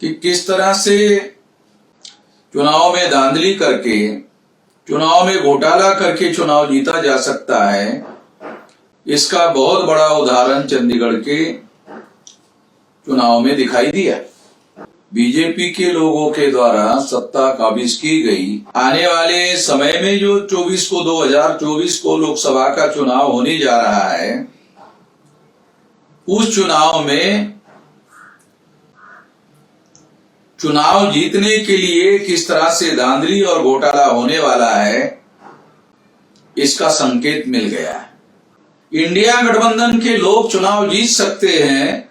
कि किस तरह से चुनाव में धांधली करके, चुनाव में घोटाला करके चुनाव जीता जा सकता है। इसका बहुत बड़ा उदाहरण चंडीगढ़ के चुनाव में दिखाई दिया। बीजेपी के लोगों के द्वारा सत्ता काबिज की गई। आने वाले समय में जो 2024 को लोकसभा का चुनाव होने जा रहा है, उस चुनाव में चुनाव जीतने के लिए किस तरह से धांधली और घोटाला होने वाला है, इसका संकेत मिल गया है। इंडिया गठबंधन के लोग चुनाव जीत सकते हैं,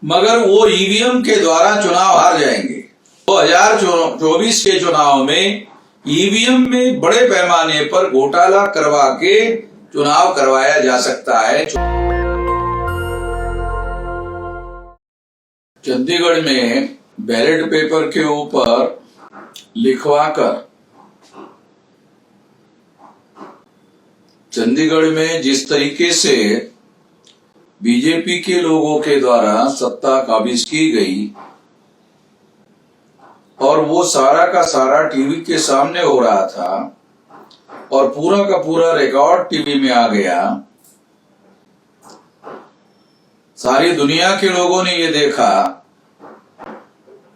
मगर वो ईवीएम के द्वारा चुनाव हार जाएंगे। 2024 के चुनाव में ईवीएम में बड़े पैमाने पर घोटाला करवा के चुनाव करवाया जा सकता है। चंडीगढ़ में बैलेट पेपर के ऊपर लिखवाकर चंडीगढ़ में जिस तरीके से बीजेपी के लोगों के द्वारा सत्ता काबिज की गई और वो सारा का सारा टीवी के सामने हो रहा था और पूरा का पूरा रिकॉर्ड टीवी में आ गया। सारी दुनिया के लोगों ने ये देखा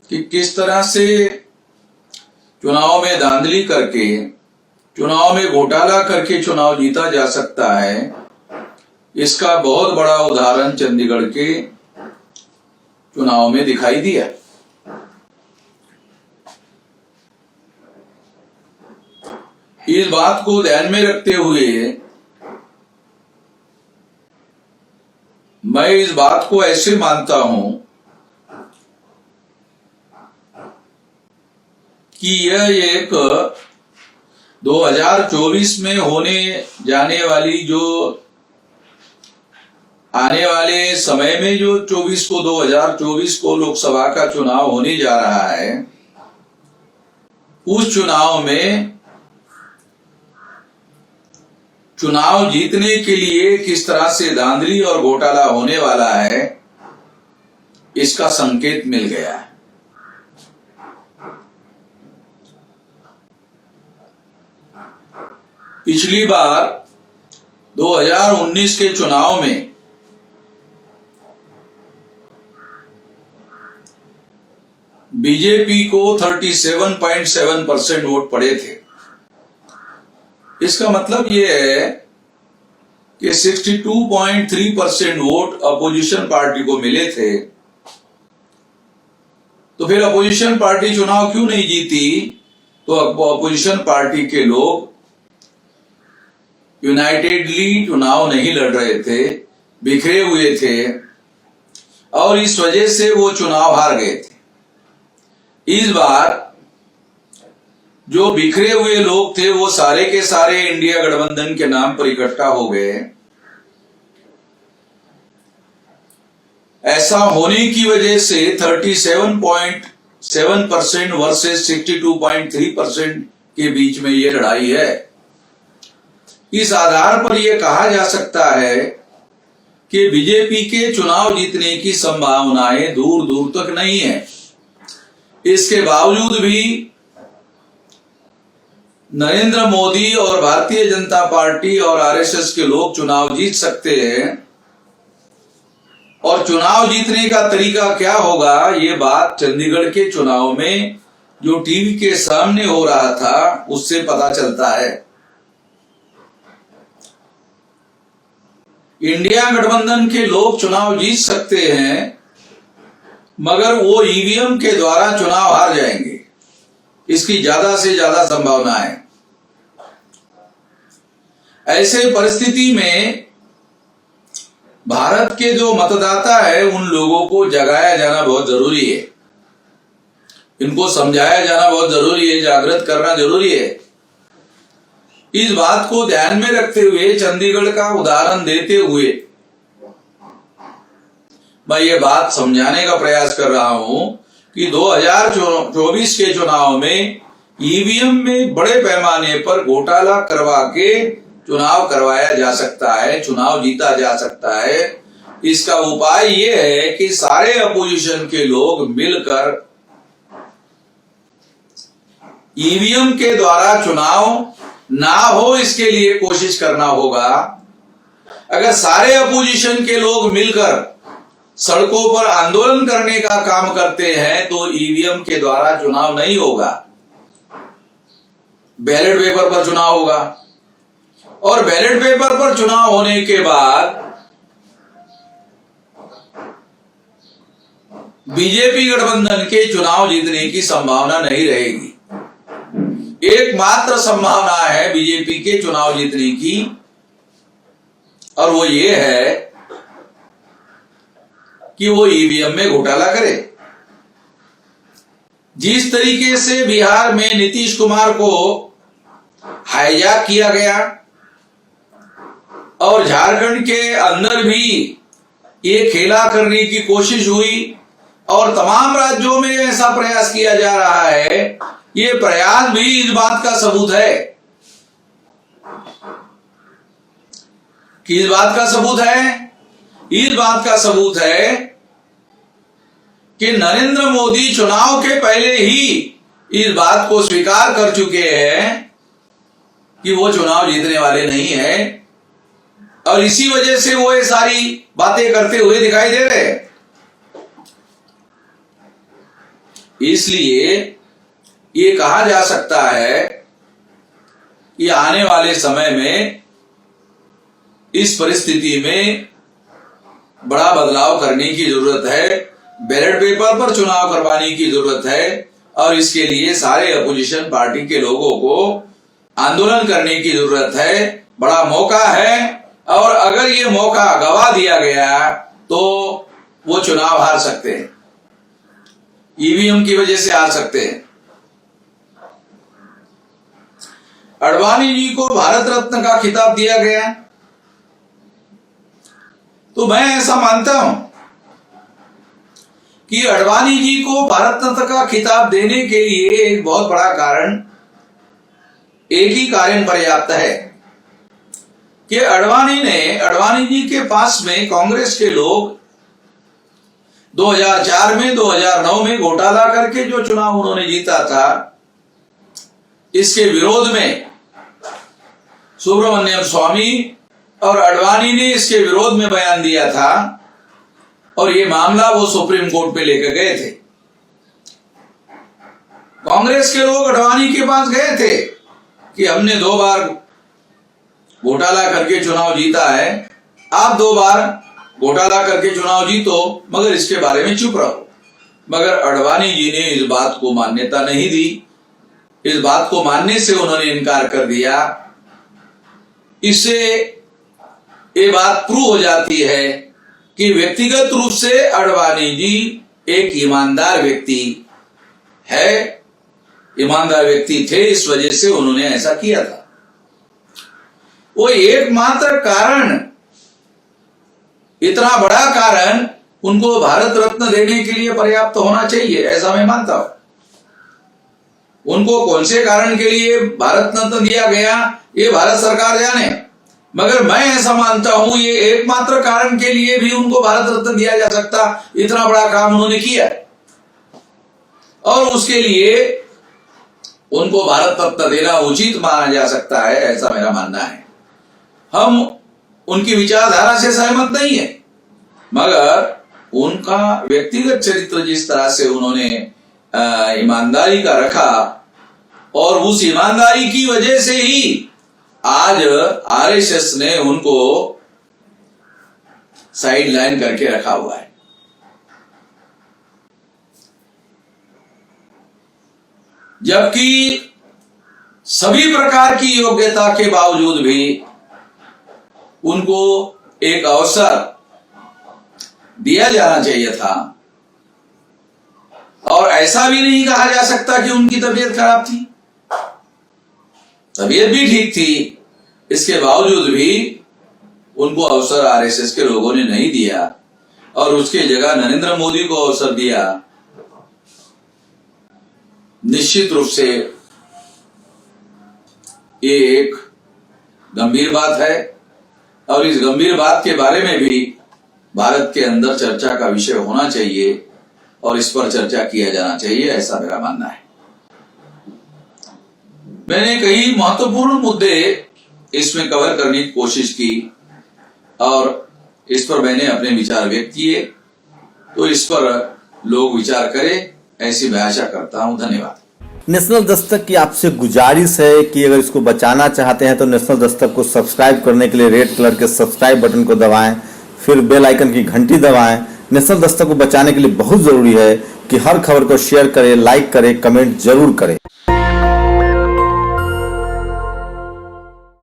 कि किस तरह से चुनाव में धांधली करके, चुनाव में घोटाला करके चुनाव जीता जा सकता है। इसका बहुत बड़ा उदाहरण चंडीगढ़ के चुनाव में दिखाई दिया। इस बात को ध्यान में रखते हुए मैं इस बात को ऐसे मानता हूं कि यह एक 2024 में होने जाने वाली, जो आने वाले समय में जो 2024 को लोकसभा का चुनाव होने जा रहा है, उस चुनाव में चुनाव जीतने के लिए किस तरह से धांधली और घोटाला होने वाला है, इसका संकेत मिल गया है। पिछली बार 2019 के चुनाव में बीजेपी को 37.7% वोट पड़े थे। इसका मतलब यह है कि 62.3% वोट अपोजिशन पार्टी को मिले थे। तो फिर अपोजिशन पार्टी चुनाव क्यों नहीं जीती? तो अपोजिशन पार्टी के लोग यूनाइटेडली चुनाव नहीं लड़ रहे थे, बिखरे हुए थे और इस वजह से वो चुनाव हार गए थे। इस बार जो बिखरे हुए लोग थे वो सारे के सारे इंडिया गठबंधन के नाम पर इकट्ठा हो गए। ऐसा होने की वजह से 37.7% वर्सेस 62.3% के बीच में ये लड़ाई है। इस आधार पर यह कहा जा सकता है कि बीजेपी के चुनाव जीतने की संभावनाएं दूर दूर तक नहीं है। इसके बावजूद भी नरेंद्र मोदी और भारतीय जनता पार्टी और आरएसएस के लोग चुनाव जीत सकते हैं। और चुनाव जीतने का तरीका क्या होगा, ये बात चंडीगढ़ के चुनाव में जो टीवी के सामने हो रहा था उससे पता चलता है। इंडिया गठबंधन के लोग चुनाव जीत सकते हैं, मगर वो ईवीएम के द्वारा चुनाव हार जाएंगे। इसकी ज्यादा से ज्यादा संभावना है। ऐसे परिस्थिति में भारत के जो मतदाता है उन लोगों को जगाया जाना बहुत जरूरी है, इनको समझाया जाना बहुत जरूरी है, जागृत करना जरूरी है। इस बात को ध्यान में रखते हुए, चंडीगढ़ का उदाहरण देते हुए मैं ये बात समझाने का प्रयास कर रहा हूं कि 2024 के चुनाव में ईवीएम में बड़े पैमाने पर घोटाला करवा के चुनाव करवाया जा सकता है, चुनाव जीता जा सकता है। इसका उपाय ये है कि सारे अपोजिशन के लोग मिलकर ईवीएम के द्वारा चुनाव ना हो, इसके लिए कोशिश करना होगा। अगर सारे अपोजिशन के लोग मिलकर सड़कों पर आंदोलन करने का काम करते हैं तो ईवीएम के द्वारा चुनाव नहीं होगा, बैलेट पेपर पर चुनाव होगा। और बैलेट पेपर पर चुनाव होने के बाद बीजेपी गठबंधन के चुनाव जीतने की संभावना नहीं रहेगी। एकमात्र संभावना है बीजेपी के चुनाव जीतने की, और वो ये है कि वो ईवीएम में घोटाला करे। जिस तरीके से बिहार में नीतीश कुमार को हाईजैक किया गया और झारखंड के अंदर भी ये खेला करने की कोशिश हुई और तमाम राज्यों में ऐसा प्रयास किया जा रहा है, ये प्रयास भी इस बात का सबूत है। किस बात का सबूत है? इस बात का सबूत है कि नरेंद्र मोदी चुनाव के पहले ही इस बात को स्वीकार कर चुके हैं कि वो चुनाव जीतने वाले नहीं है, और इसी वजह से वो ये सारी बातें करते हुए दिखाई दे रहे हैं। इसलिए ये कहा जा सकता है कि आने वाले समय में इस परिस्थिति में बड़ा बदलाव करने की जरूरत है, बैलेट पेपर पर चुनाव करवाने की जरूरत है, और इसके लिए सारे अपोजिशन पार्टी के लोगों को आंदोलन करने की जरूरत है। बड़ा मौका है, और अगर ये मौका गवा दिया गया तो वो चुनाव हार सकते हैं, ईवीएम की वजह से हार सकते हैं। अडवाणी जी को भारत रत्न का खिताब दिया गया, तो मैं ऐसा मानता हूं कि अडवाणी जी को भारत रत्न का खिताब देने के लिए एक बहुत बड़ा कारण, एक ही कारण पर्याप्त है कि अडवाणी जी के पास में कांग्रेस के लोग 2004 में 2009 में घोटाला करके जो चुनाव उन्होंने जीता था, इसके विरोध में सुब्रमण्यम स्वामी और अडवाणी ने इसके विरोध में बयान दिया था, और ये मामला वो सुप्रीम कोर्ट पे लेकर गए थे। कांग्रेस के लोग अडवाणी के पास गए थे कि हमने 2 बार घोटाला करके चुनाव जीता है, आप 2 बार घोटाला करके चुनाव जीतो, मगर इसके बारे में चुप रहो। मगर अडवाणी जी ने इस बात को मान्यता नहीं दी, इस बात को मानने से उन्होंने इनकार कर दिया। इससे ये बात प्रूव हो जाती है कि व्यक्तिगत रूप से अडवाणी जी एक ईमानदार व्यक्ति है, ईमानदार व्यक्ति थे, इस वजह से उन्होंने ऐसा किया था। वो एकमात्र कारण, इतना बड़ा कारण उनको भारत रत्न देने के लिए पर्याप्त होना चाहिए, ऐसा मैं मानता हूं। उनको कौन से कारण के लिए भारत रत्न दिया गया ये भारत सरकार जाने, मगर मैं ऐसा मानता हूं ये एकमात्र कारण के लिए भी उनको भारत रत्न दिया जा सकता। इतना बड़ा काम उन्होंने किया और उसके लिए उनको भारत रत्न देना उचित माना जा सकता है, ऐसा मेरा मानना है। हम उनकी विचारधारा से सहमत नहीं है, मगर उनका व्यक्तिगत चरित्र जिस तरह से उन्होंने ईमानदारी का रखा, और उस ईमानदारी की वजह से ही आज आरएसएस ने उनको साइड लाइन करके रखा हुआ है। जबकि सभी प्रकार की योग्यता के बावजूद भी उनको एक अवसर दिया जाना चाहिए था, और ऐसा भी नहीं कहा जा सकता कि उनकी तबीयत खराब थी। तबीयत भी ठीक थी, इसके बावजूद भी उनको अवसर आरएसएस के लोगों ने नहीं दिया, और उसके जगह नरेंद्र मोदी को अवसर दिया। निश्चित रूप से ये एक गंभीर बात है, और इस गंभीर बात के बारे में भी भारत के अंदर चर्चा का विषय होना चाहिए और इस पर चर्चा किया जाना चाहिए, ऐसा मेरा मानना है। मैंने कई महत्वपूर्ण मुद्दे इसमें कवर करने की कोशिश की और इस पर मैंने अपने विचार व्यक्त किए, तो इस पर लोग विचार करें, ऐसी मैं आशा करता हूं। धन्यवाद। नेशनल दस्तक की आपसे गुजारिश है कि अगर इसको बचाना चाहते हैं तो नेशनल दस्तक को सब्सक्राइब करने के लिए रेड कलर के सब्सक्राइब बटन को दबाएं, फिर बेल आइकन की घंटी दबाएं। नेशनल दस्तक को बचाने के लिए बहुत जरूरी है कि हर खबर को शेयर करें, लाइक करें, कमेंट जरूर करें।